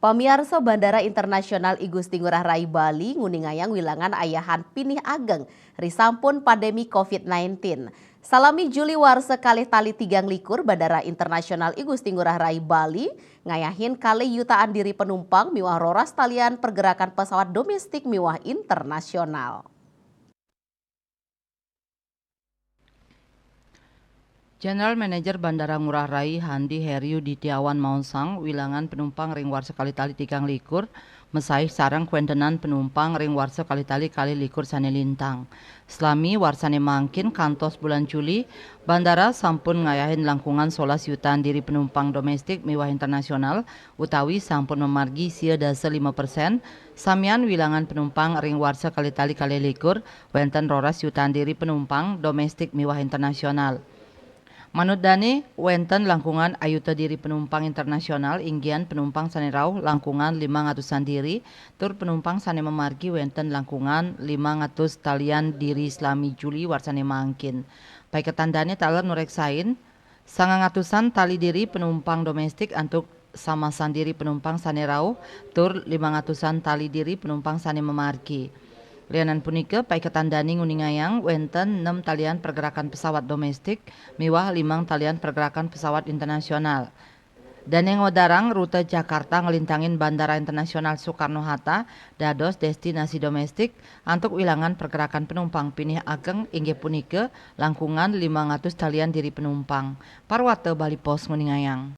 Pamirsa Bandara Internasional I Gusti Ngurah Rai Bali nguningayang wilangan ayahan pinih ageng risampun pandemi COVID-19. Salami Juli warsa kalih tali tigang likur Bandara Internasional I Gusti Ngurah Rai Bali ngayahin kali yutaan diri penumpang miwah roras talian pergerakan pesawat domestik miwah internasional. General Manager Bandara Ngurah Rai Handi Heriu Ditiawan Maonsang wilangan penumpang ring warsa kali tali tigang likur mesaih sarang kuentenan penumpang ring warsa kali tali kali likur sane lintang. Selami warsane mangkin kantos bulan Juli, bandara sampun ngayahin langkungan 11 yutaan diri penumpang domestik miwah internasional utawi sampun memargi sia dasa 5%, samian wilangan penumpang ring warsa kali tali kali likur wenten roras yutaan diri penumpang domestik miwah internasional. Manut Dani, wenten langkungan ayuta diri penumpang internasional inggian penumpang sane rauh langkungan 500-an diri, tur penumpang sane memargi wenten langkungan 500 talian diri selami Juli warsane mangkin. Pai ketandane taler nureksain, 900-an tali diri penumpang domestik antuk samasan diri penumpang sane rauh, tur 500-an tali diri penumpang sane memargi. Lianan punika pai ketandani nguningayang wenten 6 talian pergerakan pesawat domestik miwah 5 talian pergerakan pesawat internasional. Dan yang wadarang rute Jakarta ngelintangin Bandara Internasional Soekarno-Hatta dados destinasi domestik antuk wilangan pergerakan penumpang pinih ageng inggih punika langkungan 500 talian diri penumpang. Parwate Bali Pos nguningayang.